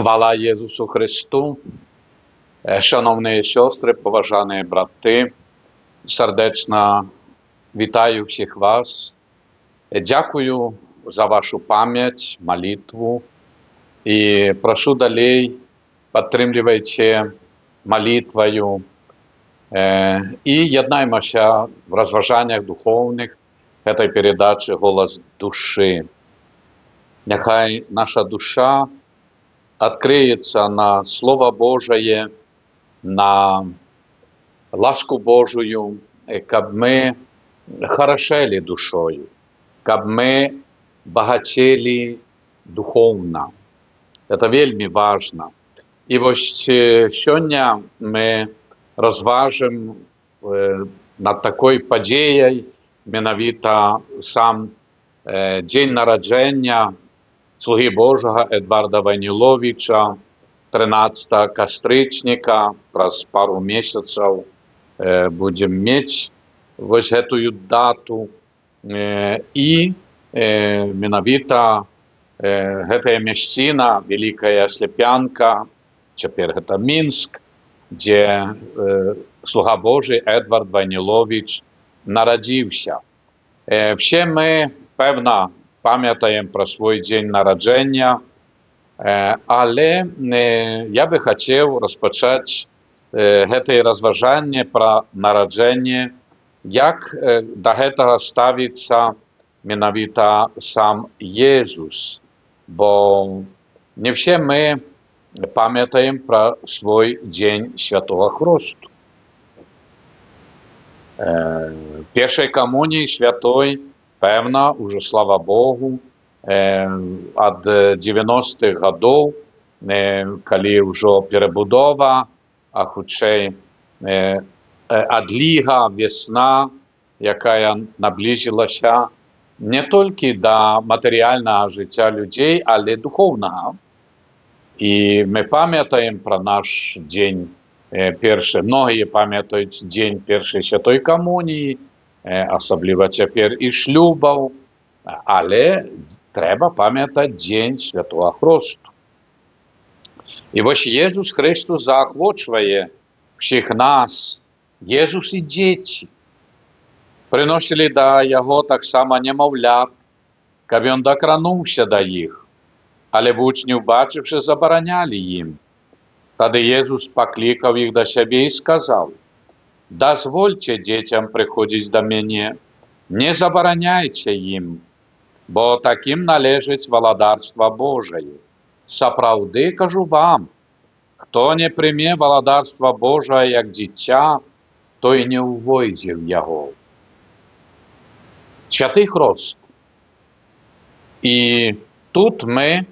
Хвала Єсусу Христу, шановні сестри, поважані брати, сердечно вітаю всіх вас. Дякую за вашу пам'ять, молитву і прошу далі, підтримуйте молитвою і єднаймося в розважаннях духовних цієї передачі «Голос душі». Нехай наша душа откроется на Слово Божие, на ласку Божию, как мы хорошели душою, как мы богатели духовно. Это вельми важно. І ось сьогодні ми розважимо над такою подією, менавіта сам день народження слуги Божого Едварда Войніловича, 13 кастричника, праз пару місяців будемо мати ось цю дату. І менавіта гэтая мясціна, Великая Слепянка, цяпер гэта Мінск, дзе слуга Божий Едвард Войнілович народився. Все ми, певно, пам'ятаємо про свій день народження, але я би хотів розпочати це розважання про народження, як до цього ставиться менавіта сам Єсус, бо не всі ми пам'ятаємо про свій день Святого Хресту. Першої комунії святой, певно, уже, слава Богу, від 90-х годів, коли вже перебудова, а хутчэй адліга, весна, яка наблизилася не тільки до матеріального життя людей, але й духовного. І ми пам'ятаємо про наш день перший, многі пам'ятають день першої святої комунії, особливо тепер і шлюбів, але треба пам'ятати день Святого Хресту. І ось Єсус Христос заохочує всіх нас, Єсус і діти, приносили до Його так само немовлят, щоб Він докранувся до їх, але учнів, бачивши, забороняли їм. Тоді Єсус покликав їх до себе і сказав: «Дозвольте дітям приходити до мене, не забороняйте їм, бо таким належить володарство Божие. Справді кажу вам, хто не прийме володарство Божие як дитя, той не увійде в його». Святий Хрест. І тут ми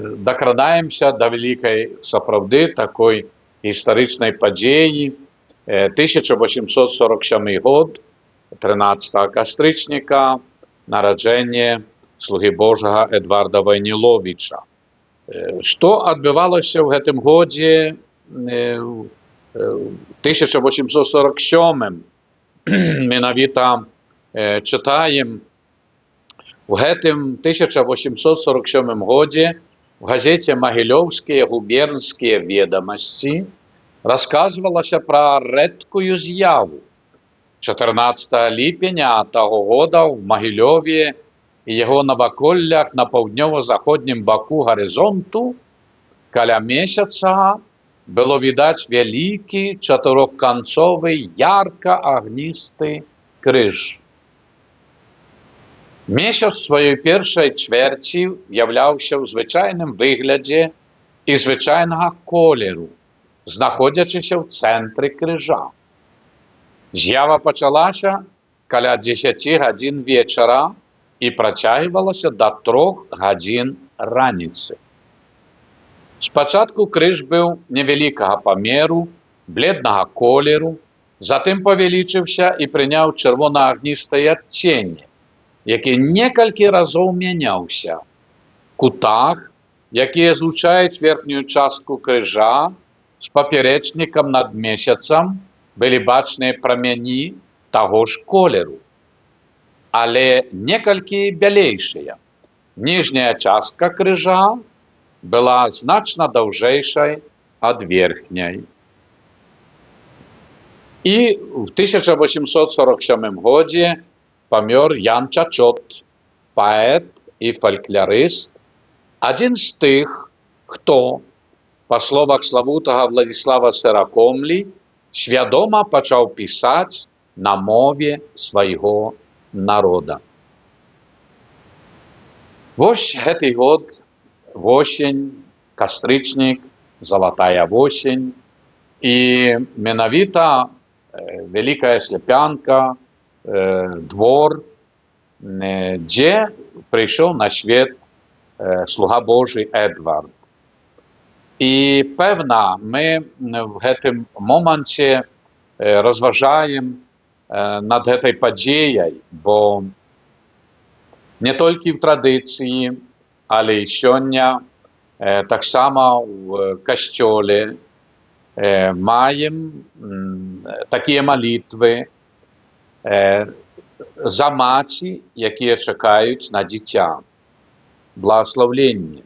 докрадаємося до великої, справді, такої історичної події. 1847 год, 13 кастричника, народження слуги Божого Едварда Войніловича. Що відбувалося в цьому годі 1847? Менавіта читаємо в гэтым 1847 году в газете «Могилевские губернские ведомости» рассказывалося про редкую з'яву. 14 липня того года в Могилеві і його наваколлях на паўднёва-заходнім баку горизонту каля месяца было видать великий чатырохканцовый ярко-огнистый крыж. Месяц в своїй першій чверті являвся у звичайному вигляді і звичайного кольору, знаходячися в центрі крижа. З'ява почалася каля 10 годин вечора і протягувалася до 3 годин раніці. Спочатку криж був невеликого поміру, бледного кольору, затим повеличився і прийняв червоно-огнистое відтіння, який некалькі разів мінявся. В кутах, які злучають верхню частку крижа з поперечником над місяцем, були бачні промені того ж кольору, але некалькі білейші. Нижняя частка крижа была значна даўжэйшай ад верхняй. І в 1847 годзе памёр Ян Чачот, паэт і фальклорыст, адзін з тых, хто, па словах славутага Владзіслава Серакомлі, свядома пачаў пісаць на мове свайго народа. Вось гэты год, восень, кастрычнік, залатая восень, і менавіта Вялікая Сляпянка, двор, дзе прыйшоў на свет слуга Божы Эдвард. І пэвна, мы в гэтым моманце разважаем над гэтай падзеяй, бо не толькі в традыцыі, але і сёння таксама в касцёле маем такія малітвы за маці, якія чакаюць на дзіця, благаслаўленне.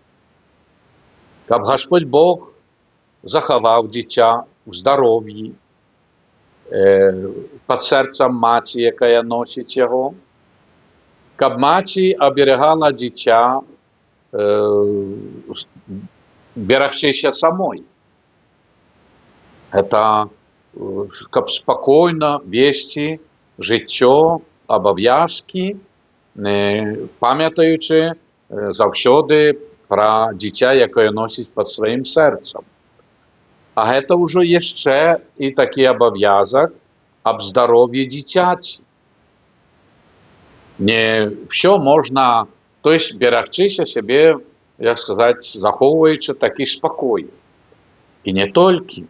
Каб Гасподь Бог захаваў дзіця ў здароўі, пад сэрцам маці, якая носіць яго, каб маці аберагала дзіця, берагчыся самой. Гэта каб спакойна весці жыццё, абавязкі, памятаючы заўсёды пра дзіця, якое носіць пад сваім сэрцам. А гэта ўжо яшчэ і такі абавязак аб здароўі дзіцяці. Не ўсё можна, то есть берагчыся сябе, як сказаць, захоўваючы такі спакой. І не толькі.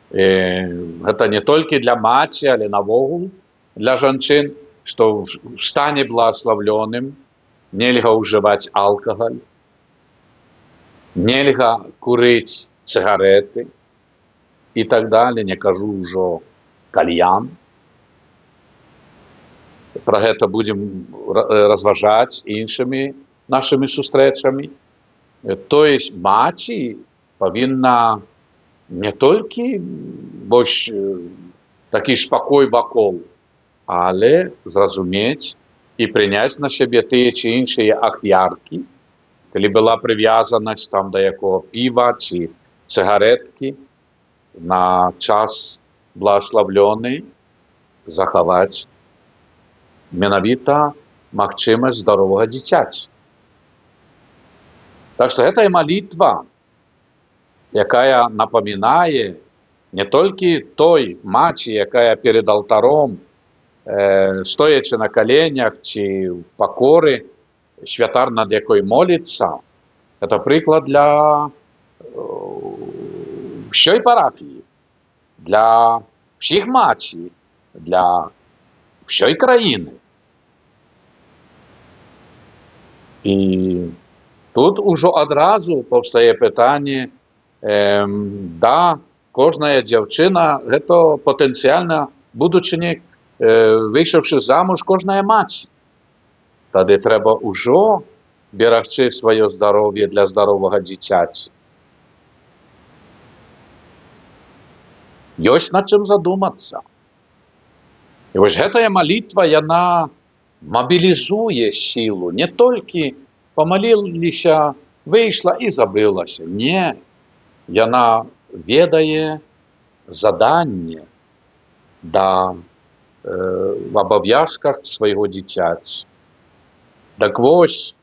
Гэта не толькі для маці, але навогул для жанчын, што в стане благаславлёным нельга ўжываць алкагаль, нельга курыць цыгареты і так далее, не кажу ўжо кальян. Пра гэта будзем разважаць іншымі нашымі сустрэчамі. То есть маці павінна не толькі больш такі спакой вакол, але зразумець і прыняць на сябе тыя ці іншыя ахвяркі, калі была прывязанасць там да якого піва ці цыгареткі, на час благаславлёны захаваць менавіта магчымасць здаровага дзіцяці. Так што гэта і малітва, якая напамінае не толькі той маці, якая перед алтаром, стоячы на каленях ці в пакоры, святар над якой моліцца, гэта прыклад для ўсёй парафіі, для ўсіх маці, для ўсёй краіны. І тут ужо адразу паўстае пытанне, да, кожная дзяўчына, гэта патэнцыяльна будучыні, выйшаўшы замуж, кожная маці. Тады трэба ўжо берагчы сваё здароўе для здаровага дзіцяці. Ёсць над чым задумацца. І вось гэтая малітва, яна мабілізуе сілу, не толькі памаліліся, выйшла і забылася. Не, яна ведае заданне в абавязках свайго дзіцяці. Так вось,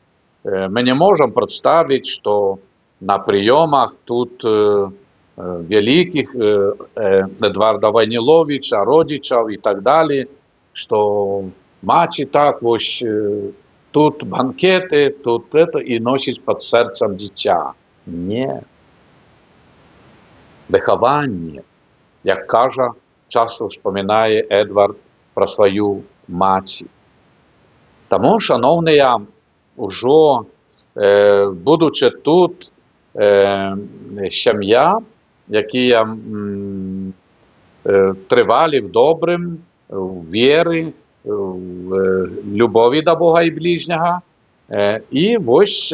мы не можам прадставіць, што на прыёмах тут вялікіх Эдварда Вайніловіча, родзічаў і так далее, што маці так вось тут банкеты, тут это, і носіць пад сэрцам дзіця. Не. Выхаванне, як кажа, часто ўспамінае Эдвард пра сваю маці. Таму, шаноўныя, ужо будучы тут сям'я, якія трывалі в добрым, в веры, в любові да Бога і бліжняга. І вось,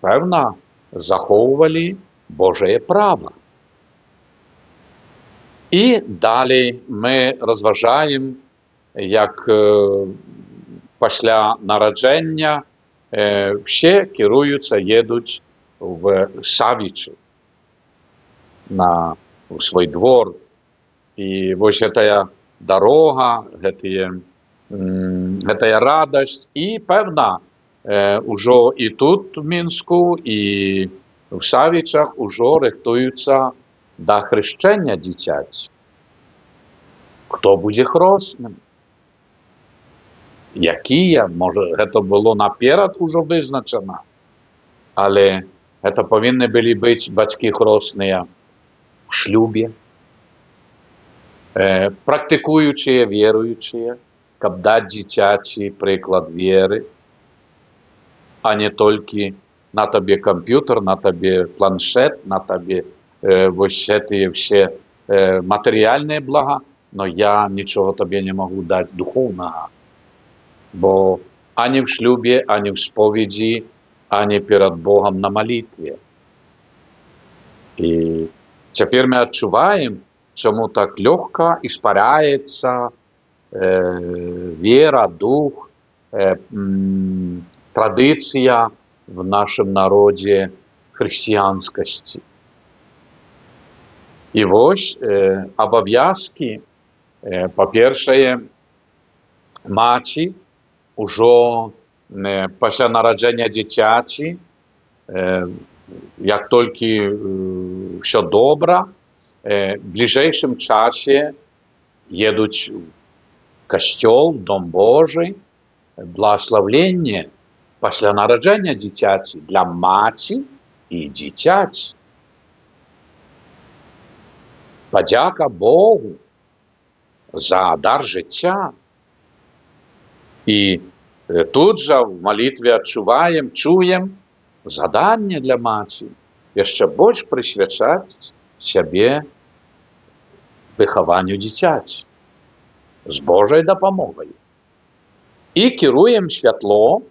пэвна, захоўвалі Божае права. І далей мы разважаем, як пасля нараджэння все кіруюцца, едуць в Савічы на свой двор. І вось гэтая дарога, гэтая радасць, і пэвна, ужо і тут в Мінску, і в Савічах ужо рыхтуюцца да хрышчэння дзіцяці. Хто будзе хросным? Якія? Можа, гэта было наперад ужо вызначана, але гэта павінны былі быць бацькі хросныя в шлюбе, практыкуючыя, веруючыя, каб даць дзіцяці прыклад веры, а не толькі на табе камп'ютар, на табе планшет, на табе вось гэтыя все матэрыяльныя блага, но я нічога табе не магу даць духоўнага. Бо ані в шлюбе, ані в споведзі, ані перад Богом на малітве. І цяпер мы адчуваем, чаму так лёгка іспаряецца вера, дух, традыцыя в нашым народзе хрысціянскасці. І вось абавязкі, па-першае, маці ужо пасля нараджэння дзіцяці, як толькі ўсё добра, в бліжэйшым часе едуць в касцёл, дом Божий, благословленне пасля нараджэння дзіцяці для маці і дзіцяці. Падзяка Богу за дар жыцця. І тут жа в малітве адчуваем, чуем заданне для маці яшчэ больш прысвячаць сябе выхаванню дзіцяці з Божай дапамогай. І кіруем святло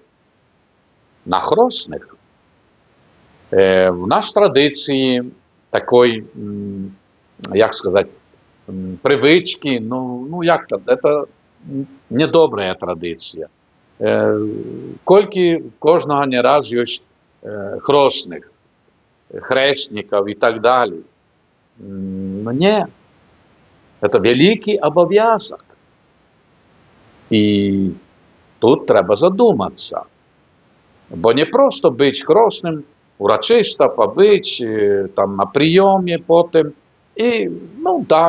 на хросных. В наш традыцыі такой, як сказаць, прывычкі, як то, это недобрая традыцыя. Колькі кожнага не раз ёсць хросных, хрэснікаў і так далей. Не, это вялікі абавязак. І тут трэба задумацца. Бо не проста быць хросным, урачыста пабыць там на прыёме потым, і,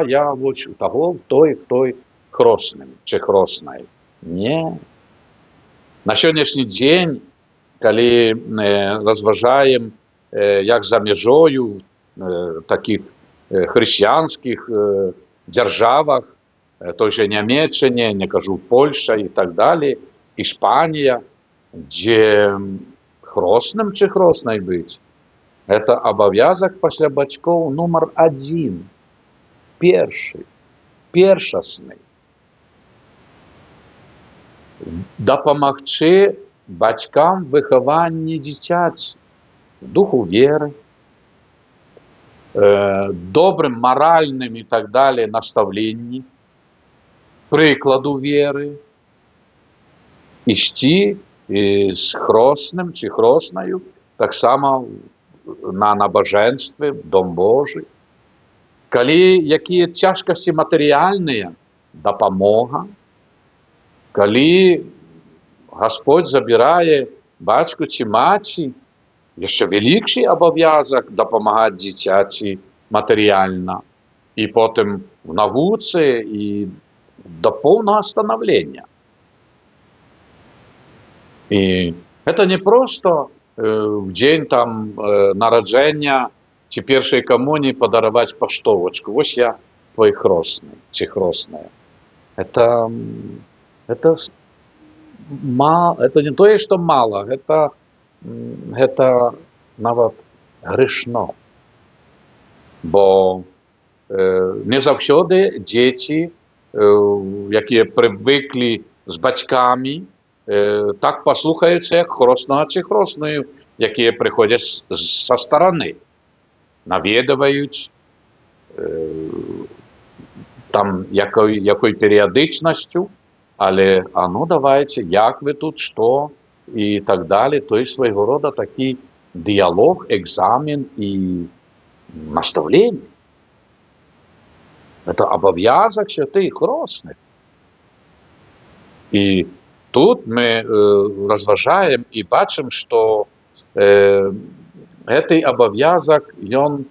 я вось у таго, той хросным чи хроснай. Не. На сённяшні дзень, калі разважаем, як за мяжою такіх хрысціянскіх дзяржавах, той же Нямеччыне, не кажу, Польша і так далей, Іспанія, дзе хросным чи хроснай быць, это абавязак пасля бацькоў нумар 1, першасны. Дапамагчы бацькам выхаванні дзіцяці, духу веры, добрым маральным і так далее наставленні, прыкладу веры, ісці з хросным ці хроснаю таксама на набажэнстве, дом Божий. Калі якія цяжкасці матэрыяльныя, дапамога. Калі Господь забірае бацьку ці маці, яшчэ вялікшы абавязак дапамагаць дзіцяці матэрыяльна. І потым в навуцы і до поўнага станаўлення. І гэта не проста в дзень там нараджэння ці першай камуніі падараваць паштовачку. Вось я твой хросны ці хросная. Это не тое, што мала, гэта нават грышно. Бо не заўсёды дзеці, якія прывыклі з бацькамі, так паслухаюцца, як хроснага ці хросную якія прыходзяць са стараны, наведваюць, там якой перыядычнасцю, але а ну давайте, як вы тут, што і так далее. То есть свайго рода такі дыялог, экзамен і наставленне. Это абавязак святых хросных. І тут мы разважаем і бачым, што гэты абавязак, ён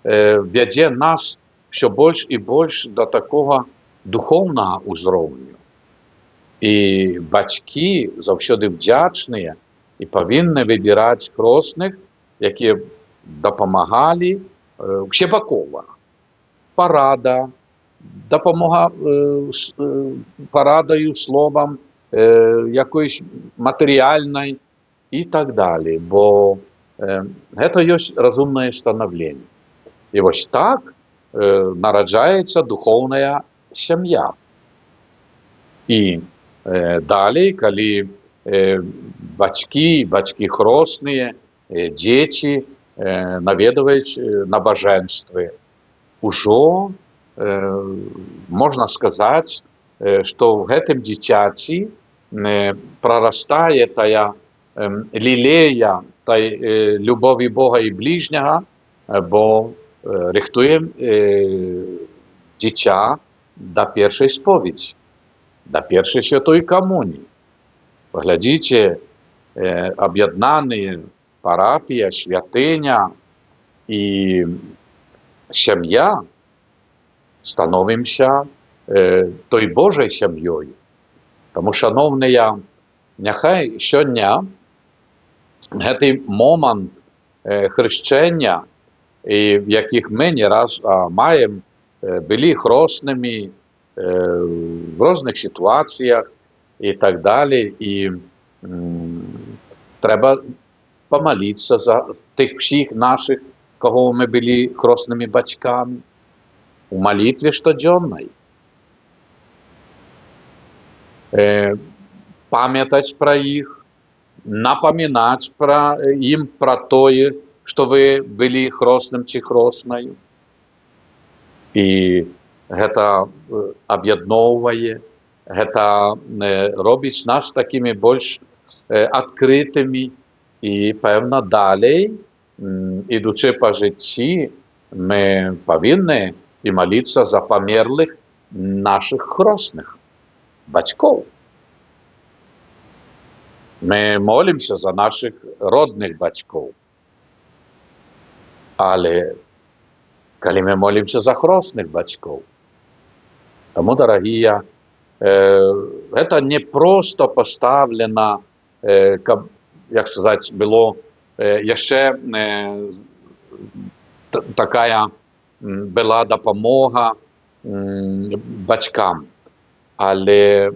вядзе нас все больш і больш да такога духоўнага ўзроўню. І бацькі заўсёды вдзячныя і павінны выбіраць хросных, якія дапамагалі ўсебакова. Парада, дапамога парадаю, словам, якоюсь матэрыяльнай і так далее. Бо гэта ёсць разумнае станаўленне. І вось так нараджаецца духоўная сям'я. І далей, калі бацькі хросныя, дзеці наведваюць набажэнствы, ужо можна сказаць, што ў гэтым дзіцяці прарастае тая лілея той любові Бога і ближняга, бо рыхтуем дзіця да першай споведзі, да першай святой камуніі. Паглядзіце, аб'яднаныя парафія, святыня і сям'я становімся той Божай сям'ёй. Таму, шановныя, няхай сёння гэты момант хрышчэння, в якіх мы не раз маем, былі хроснымі в розных ситуациях и так далее. И треба помолиться за тих всіх наших, кого мы были хросними батьками, у молитве щоденной. Пам'ятать про их, напоминать им про то, что вы были хросным чи хросною. И гэта аб'ядноўвае, гэта робіць нас такімі больш адкрытымі і, пэўна, далей, ідучы па жыцці, мы павінны і маліцца за памерлых нашых хросных бацькоў. Мы молімся за наших родных бацькоў. Але калі мы молімся за хросных бацькоў, таму, дарагія, гэта не проста пастаўлена, каб, як сказаць, было яшчэ такая была дапамога бацькам, але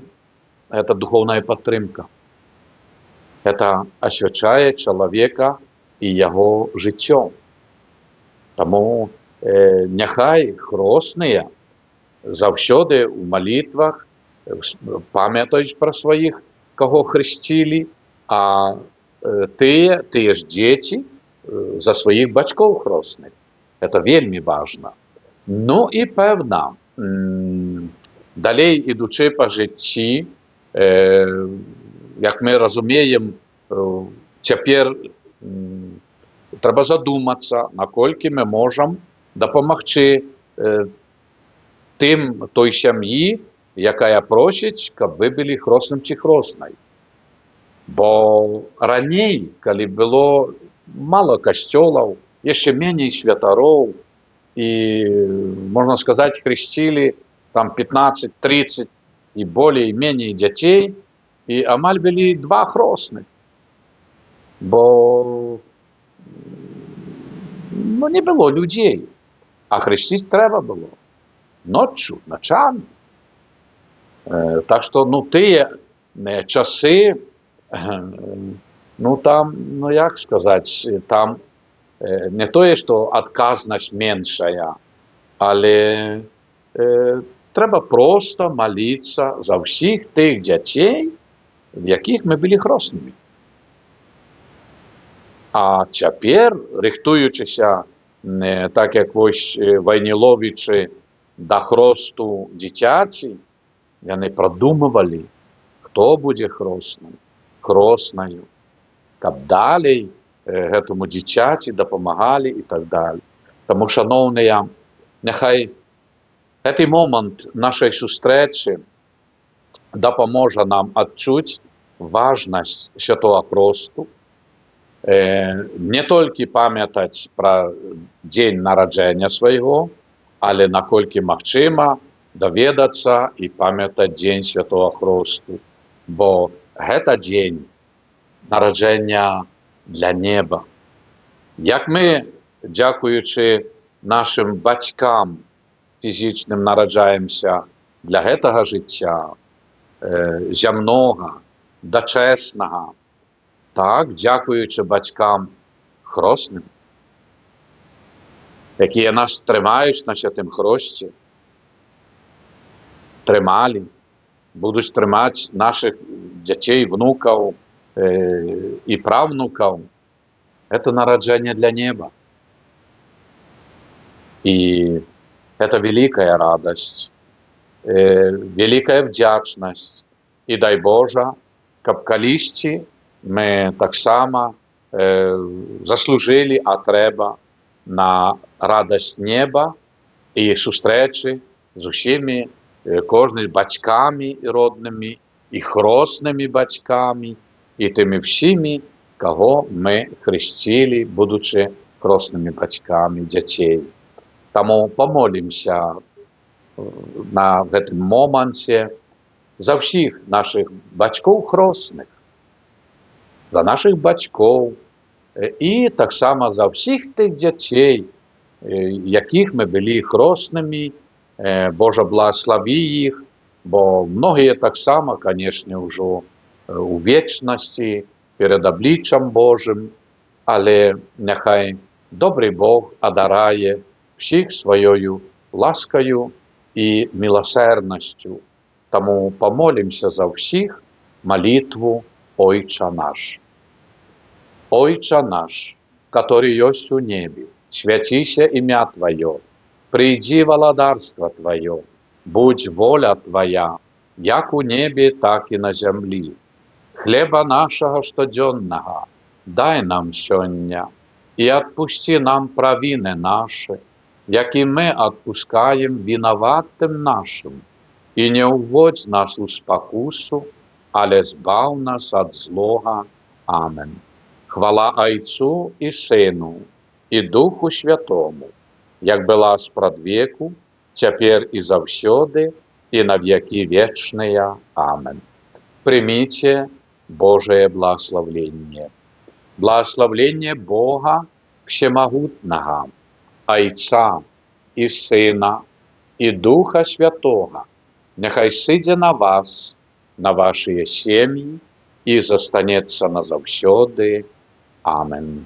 гэта духоўная падтрымка. Гэта асвячае чалавека і яго жыццё. Таму няхай хросныя заўсёды ў малітвах памятаюць пра сваіх, каго хрысцілі, а тыя ж дзеці за сваіх бацькоў хросных. Это вельмі важна. Ну і пэўна, далей ідучы па жыцці, як мы разумеем, цяпер трэба задумацца, наколькі мы можам дапамагчы той сям'і, якая просіць, каб вы былі хросным ці хроснай. Бо раней, калі было мала касцёлаў, яшчэ меней святароў, і, можна сказаць, хрысцілі там 15, 30 і болей, меней дзяцей, і амаль былі 2 хросных. Бо не было людзей, а хрысціць трэба было ноччу, начамі. Так што, тыя часы, там, як сказаць, там не тое, што адказнасць меншая, але трэба проста маліцца за ўсіх тых дзяцей, в якіх мы былі хроснымі. А цяпер, рыхтуючыся, так як вось Вайніловічы да хросту дзіцяці, яны прадумывалі, хто будзе хроснаю, каб далей гэтаму дзіцяці дапамагалі і так далее. Таму, шаноўныя, няхай гэты момант нашай сустрэчы дапаможа нам адчуць важнасць святого хросту, не толькі памятаць пра дзень нараджэння свайго, але наколькі магчыма даведацца і памятаць дзень святого хросту, бо гэта дзень нараджэння для неба. Як мы, дзякуючы нашым бацькам фізічным, нараджаемся для гэтага жыцця зямнога, дачэснага, так, дзякуючы бацькам хросным, якія нас трымаюць на святым хросце, трымалі, будуць трымаць нашых дзяцей, внукаў і правнукаў. Это нараджэнне для неба. І это великая радасць, великая вдзячнасць. І дай Божа, каб калісьці мы таксама заслужылі, а трэба, на радасць неба і сустрэчы з усімі, кожнымі бацькамі роднымі, і хроснымі бацькамі, і тымі всімі, каго мы хрысцілі, будучы хроснымі бацькамі дзяцей. Таму памолімся на гэтым моманце за ўсіх нашых бацькоў хросных, за нашых бацькоў і таксама за ўсіх тых дзяцей, якіх мы былі хроснымі. Божа благаславі іх, бо многія таксама, канешне, ўжо у вечнасці перад абліччам Божым, але няхай добры Бог адарае всіх сваёю ласкаю і міласерднасцю. Таму памолімся за ўсіх малітву «Ойча наш». «Ойча наш, который ёсць у небе, свяціся імя Твоё, прийди владарство Твое, будь воля Твоя, як у небе, так і на землі. Хлеба нашага штодзённага дай нам сёння, і адпусці нам правіны нашы, як і мы адпускаем вінаватым нашым, і не ўводзь нас у спакусу, але збаў нас ад злога. Амен. Хвала Айцу і Сыну, і Духу Святому, як была спрадвеку, цяпер і заўсёды, і на векі вечныя. Амен. Прыміце Божие благословление. Благословление Бога Всемогутного, Айца і Сына, і Духа Святого, нехай сидзе на вас, на ваші сім'ї, і застанецца назаўсёды. Амен.